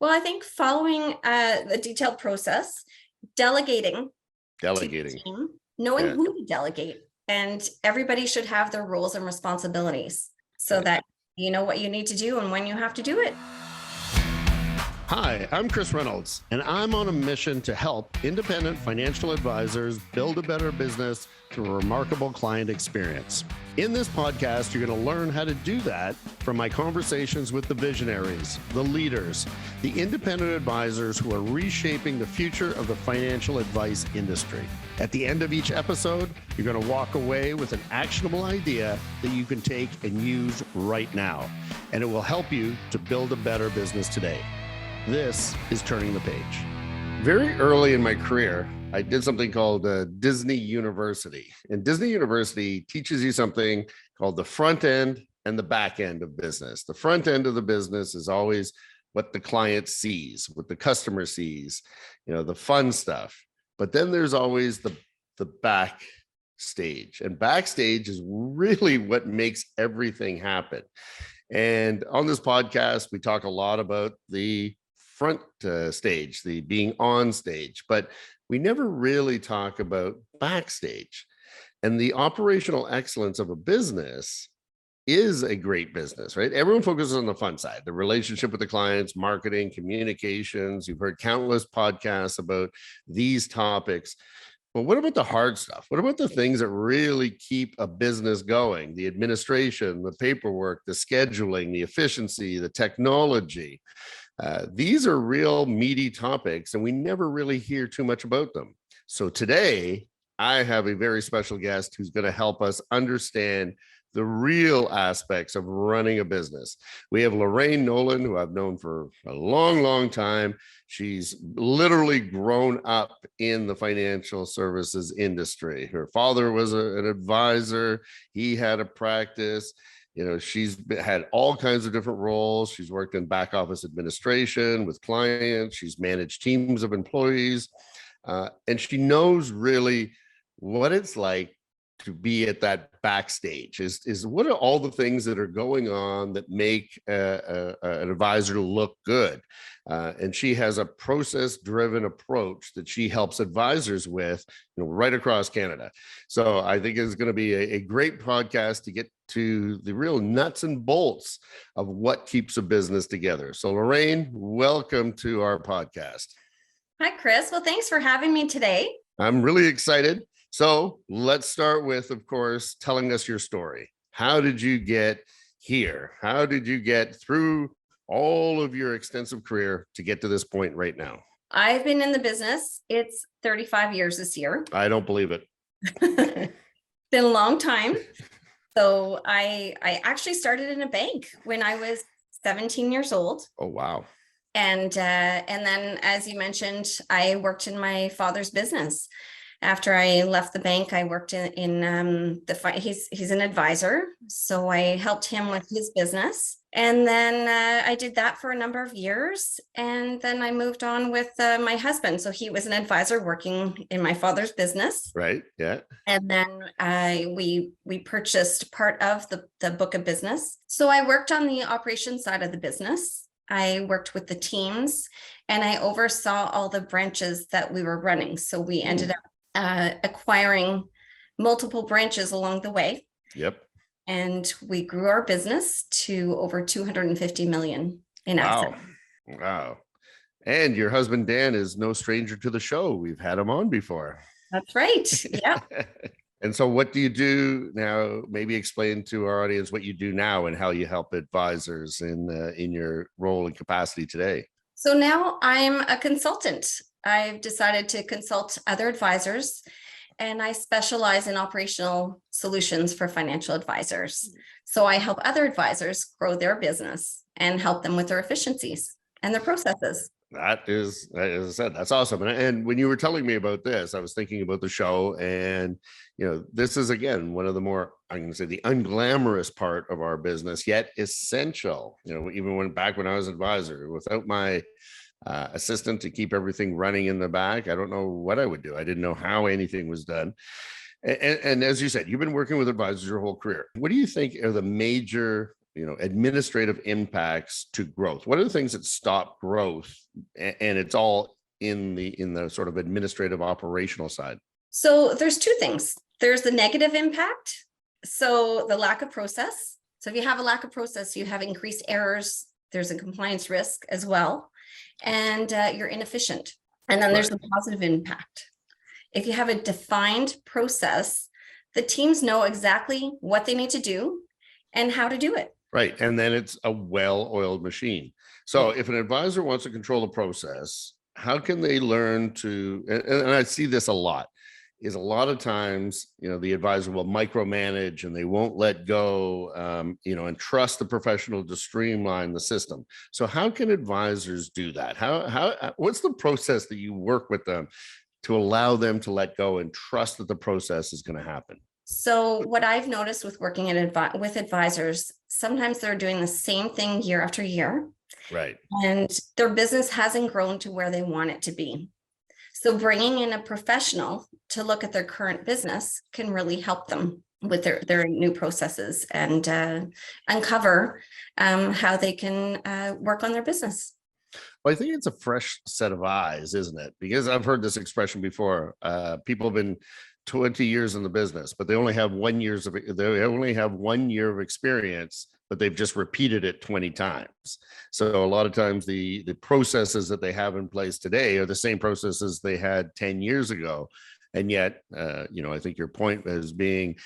Well, I think following the detailed process, delegating to the team, knowing Yeah. who to delegate, and everybody should have their roles and responsibilities so Right. that you know what you need to do and when you have to do it. Hi, I'm Chris Reynolds, and I'm on a mission to help independent financial advisors build a better business through a remarkable client experience. In this podcast, you're going to learn how to do that from my conversations with the visionaries, the leaders, the independent advisors who are reshaping the future of the financial advice industry. At the end of each episode, you're going to walk away with an actionable idea that you can take and use right now, and it will help you to build a better business today. This is Turning the Page. Very early in my career, I did something called Disney University. And Disney University teaches you something called the front end and the back end of business. The front end of the business is always what the client sees, what the customer sees, the fun stuff. But then there's always the backstage. And backstage is really what makes everything happen. And on this podcast, we talk a lot about the front stage, the being on stage, but we never really talk about backstage. And the operational excellence of a business is a great business, right? Everyone focuses on the fun side, the relationship with the clients, marketing, communications. You've heard countless podcasts about these topics. But what about the hard stuff? What about the things that really keep a business going? The administration, the paperwork, the scheduling, the efficiency, the technology. These are real meaty topics, and we never really hear too much about them. So today, I have a very special guest who's going to help us understand the real aspects of running a business. We have Lorraine Nolan, who I've known for a long, long time. She's literally grown up in the financial services industry. Her father was an advisor. He had a practice. She's had all kinds of different roles. She's worked in back office administration with clients. She's managed teams of employees. And she knows really what it's like to be at that backstage is what are all the things that are going on that make an advisor look good. And she has a process-driven approach that she helps advisors with, right across Canada. So I think it's going to be a great podcast to get to the real nuts and bolts of what keeps a business together. So Lorraine, welcome to our podcast. Hi, Chris. Well, thanks for having me today. I'm really excited. So let's start with, of course, telling us your story. How did you get here? How did you get through all of your extensive career to get to this point right now? I've been in the business. It's 35 years this year. I don't believe it. Been a long time. So I actually started in a bank when I was 17 years old. Oh, wow. And then, as you mentioned, I worked in my father's business. After I left the bank, I worked in he's an advisor. So I helped him with his business. And then I did that for a number of years. And then I moved on with my husband. So he was an advisor working in my father's business. Right. Yeah. And then we purchased part of the book of business. So I worked on the operations side of the business. I worked with the teams and I oversaw all the branches that we were running. So we ended up acquiring multiple branches along the way. Yep. And we grew our business to over 250 million in assets. Wow. And your husband, Dan, is no stranger to the show. We've had him on before. That's right. Yeah. And so what do you do now? Maybe explain to our audience what you do now and how you help advisors in your role and capacity today. So now I'm a consultant. I've decided to consult other advisors, and I specialize in operational solutions for financial advisors. So I help other advisors grow their business and help them with their efficiencies and their processes. That is, as I said, that's awesome. And when you were telling me about this, I was thinking about the show, and this is again one of the more, I'm going to say, the unglamorous part of our business, yet essential. Even when I was an advisor, without my assistant to keep everything running in the back, I don't know what I would do. I didn't know how anything was done. And as you said, you've been working with advisors your whole career. What do you think are the major administrative impacts to growth? What are the things that stop growth? And it's all in the sort of administrative operational side. So there's two things. There's the negative impact. So the lack of process. So if you have a lack of process, you have increased errors. There's a compliance risk as well, and you're inefficient. And then there's the positive impact. If you have a defined process, the teams know exactly what they need to do and how to do it. Right. And then it's a well-oiled machine. So if an advisor wants to control the process, how can they learn to, and I see this a lot, is a lot of times, the advisor will micromanage and they won't let go, and trust the professional to streamline the system. So how can advisors do that? What's the process that you work with them to allow them to let go and trust that the process is going to happen? So what I've noticed with working with advisors, sometimes they're doing the same thing year after year. Right. And their business hasn't grown to where they want it to be. So bringing in a professional to look at their current business can really help them with their new processes and uncover how they can work on their business. Well, I think it's a fresh set of eyes, isn't it? Because I've heard this expression before. People have been 20 years in the business, but they only have 1 year of experience, but they've just repeated it 20 times. So a lot of times the processes that they have in place today are the same processes they had 10 years ago. And yet, I think your point as being,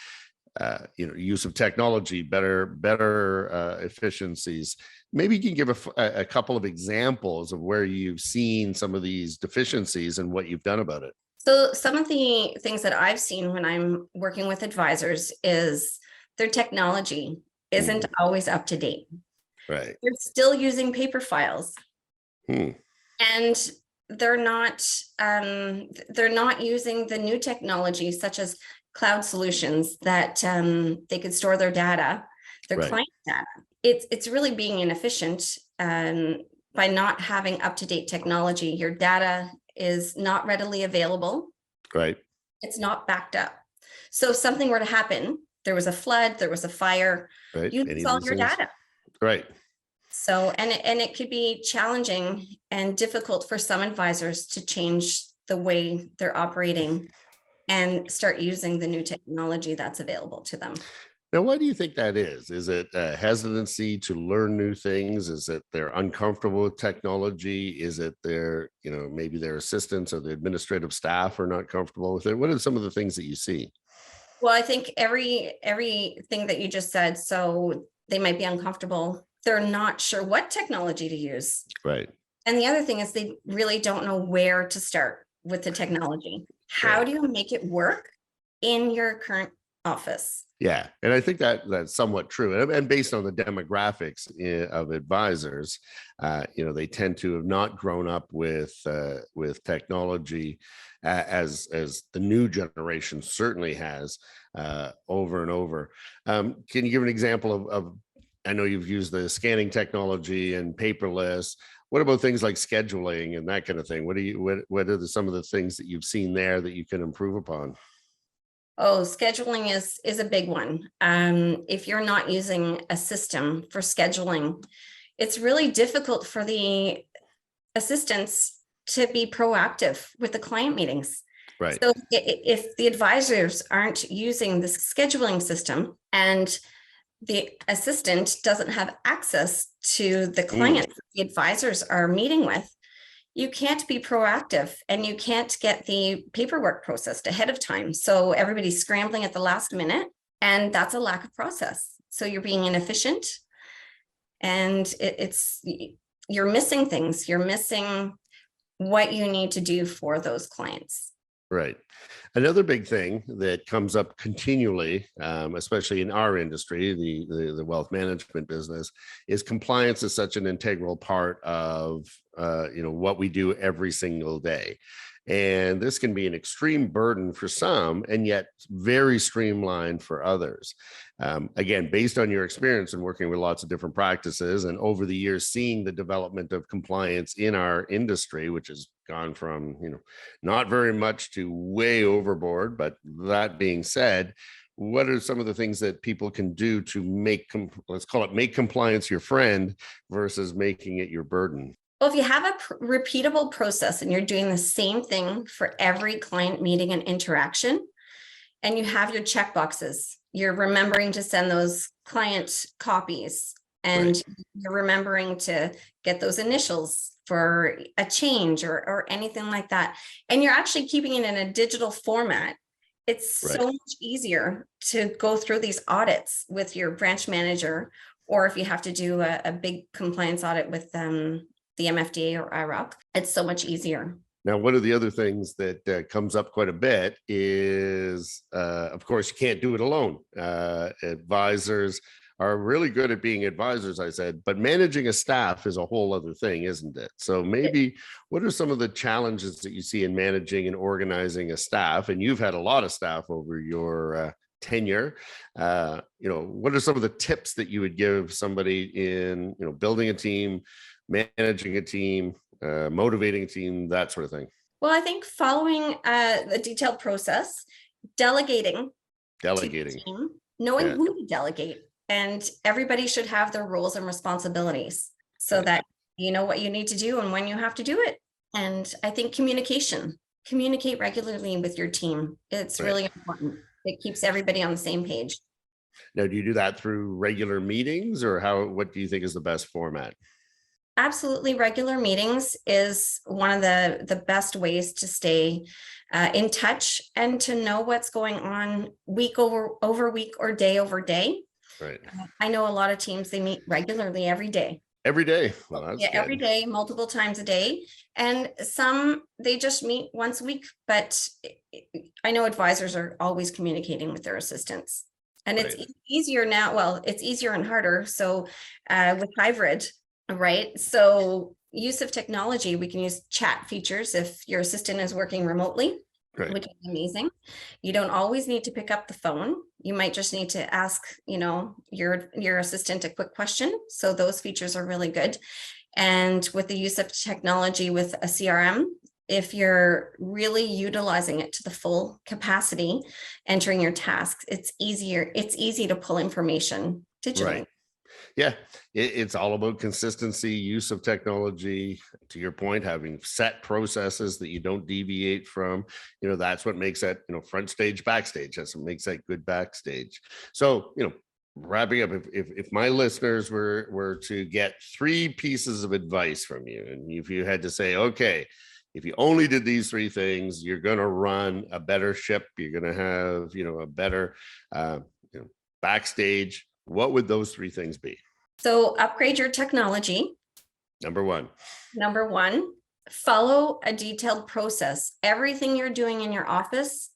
use of technology, better efficiencies. Maybe you can give a couple of examples of where you've seen some of these deficiencies and what you've done about it. So some of the things that I've seen when I'm working with advisors is their technology isn't always up to date. Right. They're still using paper files. And they're not using the new technology such as cloud solutions that they could store their data, their client data. It's really being inefficient by not having up-to-date technology. Your data is not readily available. Right. It's not backed up. So if something were to happen, there was a flood, there was a fire, you lose all your data. Right. So, and it could be challenging and difficult for some advisors to change the way they're operating and start using the new technology that's available to them. Now, why do you think that is? Is it a hesitancy to learn new things? Is it they're uncomfortable with technology? Is it maybe their assistants or the administrative staff are not comfortable with it? What are some of the things that you see? Well, I think everything that you just said, so they might be uncomfortable. They're not sure what technology to use. Right. And the other thing is they really don't know where to start with the technology. How do you make it work in your current office? Yeah. And I think that's somewhat true. And based on the demographics of advisors, they tend to have not grown up with technology as the new generation certainly has over and over. Can you give an example of I know you've used the scanning technology and paperless. What about things like scheduling and that kind of thing? What are some of the things that you've seen there that you can improve upon? Oh, scheduling is a big one. If you're not using a system for scheduling, it's really difficult for the assistants to be proactive with the client meetings. Right. So if the advisors aren't using the scheduling system and the assistant doesn't have access to the clients the advisors are meeting with, you can't be proactive and you can't get the paperwork processed ahead of time. So everybody's scrambling at the last minute, and that's a lack of process. So you're being inefficient and you're missing things. You're missing what you need to do for those clients. Right. Another big thing that comes up continually, especially in our industry, the wealth management business, is compliance is such an integral part of what we do every single day. And this can be an extreme burden for some, and yet very streamlined for others. Again, based on your experience and working with lots of different practices, and over the years seeing the development of compliance in our industry, which has gone from not very much to way overboard. But that being said, what are some of the things that people can do to make, let's call it, make compliance your friend versus making it your burden? Well, if you have a repeatable process and you're doing the same thing for every client meeting and interaction, and you have your check boxes, you're remembering to send those client copies, and you're remembering to get those initials for a change or anything like that, and you're actually keeping it in a digital format, it's so much easier to go through these audits with your branch manager, or if you have to do a big compliance audit with the MFDA or IROC, it's so much easier. Now, one of the other things that comes up quite a bit is, of course, you can't do it alone. Advisors are really good at being advisors, I said, but managing a staff is a whole other thing, isn't it? So maybe what are some of the challenges that you see in managing and organizing a staff? And you've had a lot of staff over your tenure. What are some of the tips that you would give somebody in, building a team, managing a team, motivating a team, that sort of thing? Well, I think following the detailed process, delegating to the team, knowing who to delegate, and everybody should have their roles and responsibilities so that you know what you need to do and when you have to do it. And I think communicate regularly with your team. It's really important. It keeps everybody on the same page. Now, do you do that through regular meetings, or what do you think is the best format? Absolutely. Regular meetings is one of the best ways to stay in touch and to know what's going on week over week or day over day. Right. I know a lot of teams, they meet regularly every day. Every day. Well, that's good. Every day, multiple times a day. And some, they just meet once a week, but I know advisors are always communicating with their assistants. And it's easier now. Well, it's easier and harder. So with hybrid, right? So use of technology, we can use chat features if your assistant is working remotely, which is amazing. You don't always need to pick up the phone. You might just need to ask, your assistant a quick question. So those features are really good. And with the use of technology with a CRM, if you're really utilizing it to the full capacity, entering your tasks, it's easy to pull information digitally. Right. Yeah, it's all about consistency, use of technology. To your point, having set processes that you don't deviate from, that's what makes that, front stage, backstage. That's what makes that good backstage. So, wrapping up, if my listeners were to get 3 pieces of advice from you, and if you had to say, okay, if you only did these 3 things, you're going to run a better ship, you're going to have, a better, backstage, what would those 3 things be? So upgrade your technology. Number one, follow a detailed process. Everything you're doing in your office,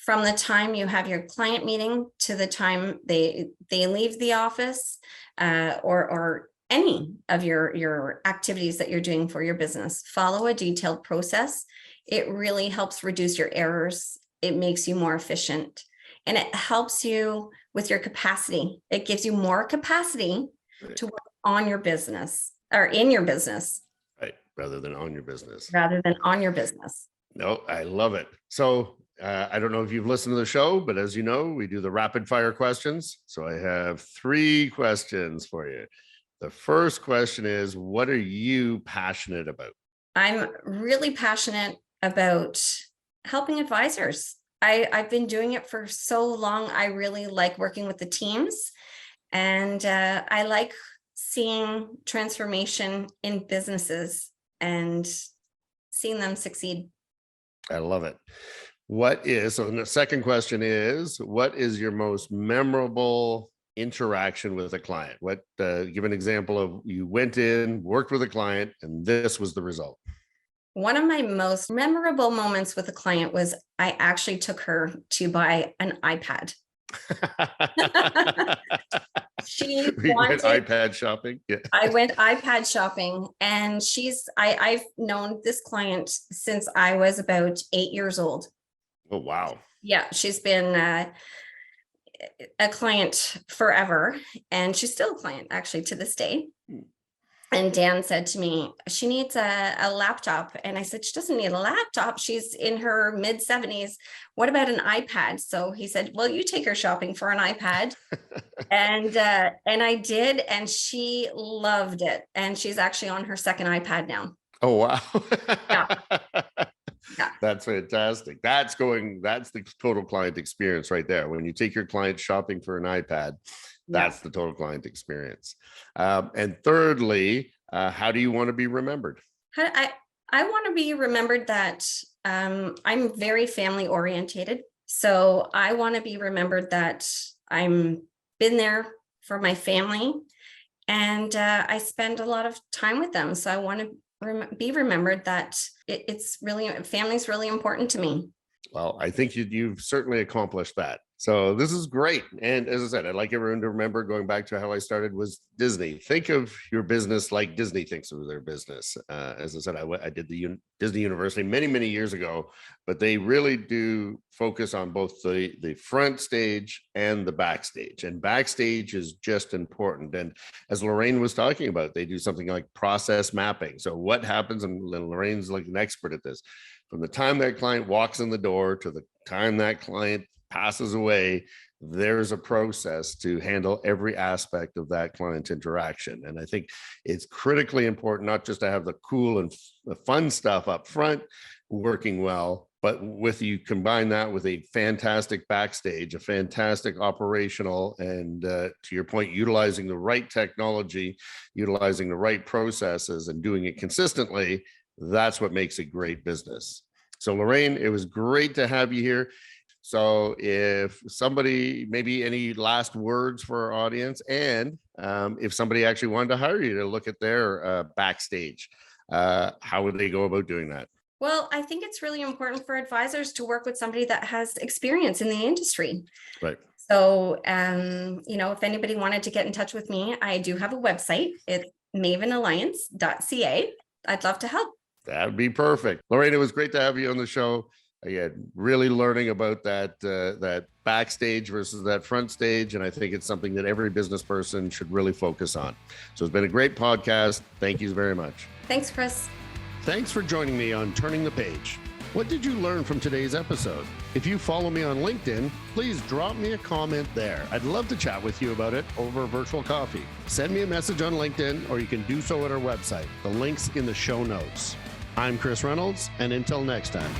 from the time you have your client meeting to the time they leave the office, or any of your activities that you're doing for your business, follow a detailed process. It really helps reduce your errors. It makes you more efficient. And it helps you with your capacity. It gives you more capacity to work on your business or in your business. Right. Rather than on your business. No, I love it. So I don't know if you've listened to the show, but as you know, we do the rapid fire questions. So I have 3 questions for you. The first question is, what are you passionate about? I'm really passionate about helping advisors. I've been doing it for so long. I really like working with the teams, and I like seeing transformation in businesses and seeing them succeed. I love it. So the second question is, what is your most memorable interaction with a client? Give an example of you went in, worked with a client, and this was the result. One of my most memorable moments with a client was I actually took her to buy an iPad. Went iPad shopping. Yeah. I went iPad shopping, and I've known this client since I was about 8 years old. Oh, wow. Yeah, she's been a client forever, and she's still a client actually to this day. And Dan said to me, she needs a laptop. And I said, she doesn't need a laptop. She's in her mid 70s. What about an iPad? So he said, well, you take her shopping for an iPad. And I did, and she loved it. And she's actually on her second iPad now. Oh, wow. Yeah. Yeah. That's fantastic. That's the total client experience right there. When you take your client shopping for an iPad, that's the total client experience. And thirdly, how do you want to be remembered? I want to be remembered that I'm very family orientated. So I want to be remembered that I'm been there for my family, and I spend a lot of time with them. So I want to be remembered that it's really, family's really important to me. Well, I think you've certainly accomplished that. So this is great. And as I said, I'd like everyone to remember, going back to how I started, was Disney. Think of your business like Disney thinks of their business. As I said, I did the Disney University many, many years ago, but they really do focus on both the front stage and the backstage. And backstage is just important. And as Lorraine was talking about, they do something like process mapping. So what happens, and Lorraine's like an expert at this, from the time that client walks in the door to the time that client passes away, there's a process to handle every aspect of that client interaction. And I think it's critically important not just to have the cool and fun stuff up front working well, but you combine that with a fantastic backstage, a fantastic operational, and to your point, utilizing the right technology, utilizing the right processes, and doing it consistently. That's what makes a great business. So Lorraine, it was great to have you here. So if somebody, maybe any last words for our audience, and if somebody actually wanted to hire you to look at their backstage, how would they go about doing that? Well, I think it's really important for advisors to work with somebody that has experience in the industry. Right. So, if anybody wanted to get in touch with me, I do have a website. It's mavenalliance.ca. I'd love to help. That would be perfect. Lorraine, it was great to have you on the show. Again, really learning about that backstage versus that front stage. And I think it's something that every business person should really focus on. So it's been a great podcast. Thank you very much. Thanks, Chris. Thanks for joining me on Turning the Page. What did you learn from today's episode? If you follow me on LinkedIn, please drop me a comment there. I'd love to chat with you about it over a virtual coffee. Send me a message on LinkedIn, or you can do so at our website. The link's in the show notes. I'm Chris Reynolds, and until next time.